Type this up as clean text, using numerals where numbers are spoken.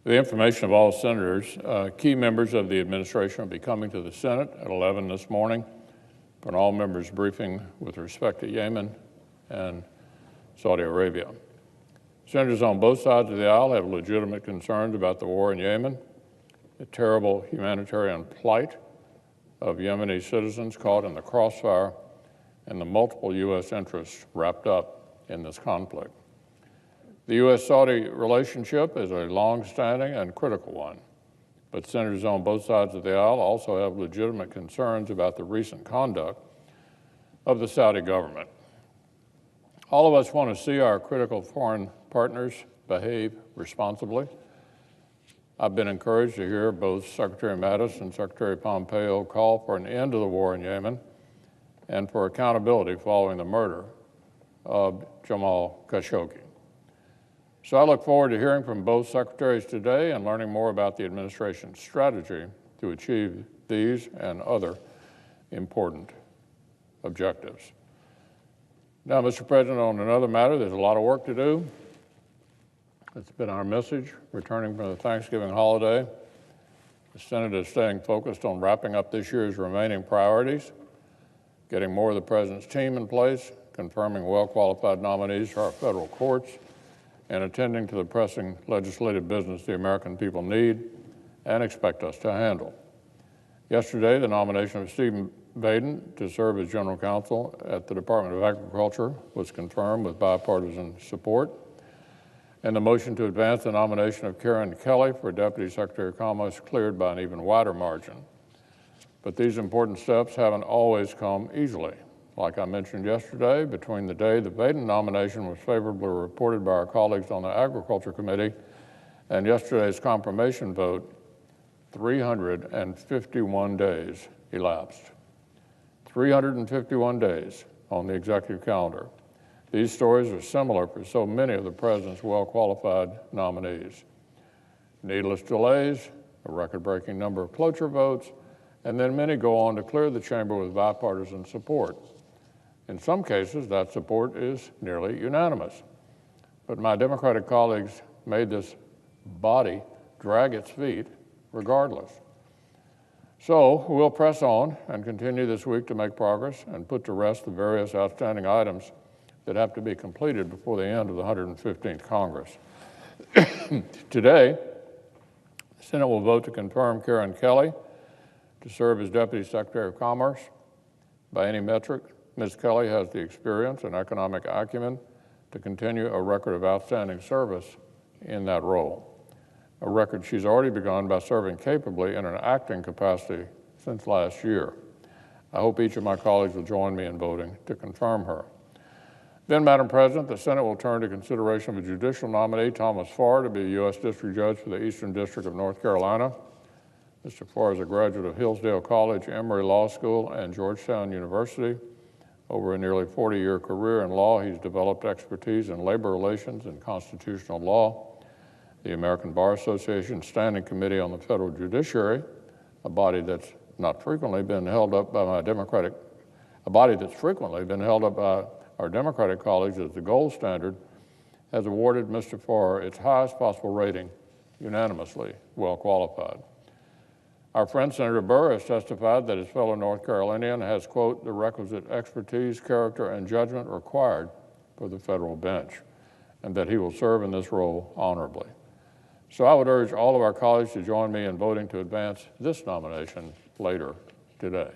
The information of all senators, key members of the administration will be coming to the Senate at 11 this morning for an all-members briefing with respect to Yemen and Saudi Arabia. Senators on both sides of the aisle have legitimate concerns about the war in Yemen, the terrible humanitarian plight of Yemeni citizens caught in the crossfire, and the multiple U.S. interests wrapped up in this conflict. The U.S.-Saudi relationship is a long-standing and critical one, but senators on both sides of the aisle also have legitimate concerns about the recent conduct of the Saudi government. All of us want to see our critical foreign partners behave responsibly. I've been encouraged to hear both Secretary Mattis and Secretary Pompeo call for an end to the war in Yemen and for accountability following the murder of Jamal Khashoggi. So I look forward to hearing from both secretaries today and learning more about the administration's strategy to achieve these and other important objectives. Now, Mr. President, on another matter, there's a lot of work to do. It's been our message returning from the Thanksgiving holiday. The Senate is staying focused on wrapping up this year's remaining priorities, getting more of the President's team in place, confirming well-qualified nominees to our federal courts, and attending to the pressing legislative business the American people need and expect us to handle. Yesterday, the nomination of Stephen Baden to serve as General Counsel at the Department of Agriculture was confirmed with bipartisan support, and the motion to advance the nomination of Karen Kelly for Deputy Secretary of Commerce cleared by an even wider margin. But these important steps haven't always come easily. Like I mentioned yesterday, between the day the Baden nomination was favorably reported by our colleagues on the Agriculture Committee and yesterday's confirmation vote, 351 days elapsed. 351 days on the executive calendar. These stories are similar for so many of the President's well-qualified nominees. Needless delays, a record-breaking number of cloture votes, and then many go on to clear the chamber with bipartisan support. In some cases, that support is nearly unanimous. But my Democratic colleagues made this body drag its feet regardless. So we'll press on and continue this week to make progress and put to rest the various outstanding items that have to be completed before the end of the 115th Congress. Today, the Senate will vote to confirm Karen Kelly to serve as Deputy Secretary of Commerce. By any metric, Ms. Kelly has the experience and economic acumen to continue a record of outstanding service in that role, a record she's already begun by serving capably in an acting capacity since last year. I hope each of my colleagues will join me in voting to confirm her. Then, Madam President, the Senate will turn to consideration of a judicial nominee, Thomas Farr, to be a U.S. District Judge for the Eastern District of North Carolina. Mr. Farr is a graduate of Hillsdale College, Emory Law School, and Georgetown University. Over a nearly 40-year career in law, he's developed expertise in labor relations and constitutional law. The American Bar Association Standing Committee on the Federal Judiciary, a body that's frequently been held up by our Democratic colleagues as the gold standard, has awarded Mr. Farr its highest possible rating, unanimously well qualified. Our friend Senator Burr has testified that his fellow North Carolinian has, quote, the requisite expertise, character, and judgment required for the federal bench, and that he will serve in this role honorably. So I would urge all of our colleagues to join me in voting to advance this nomination later today.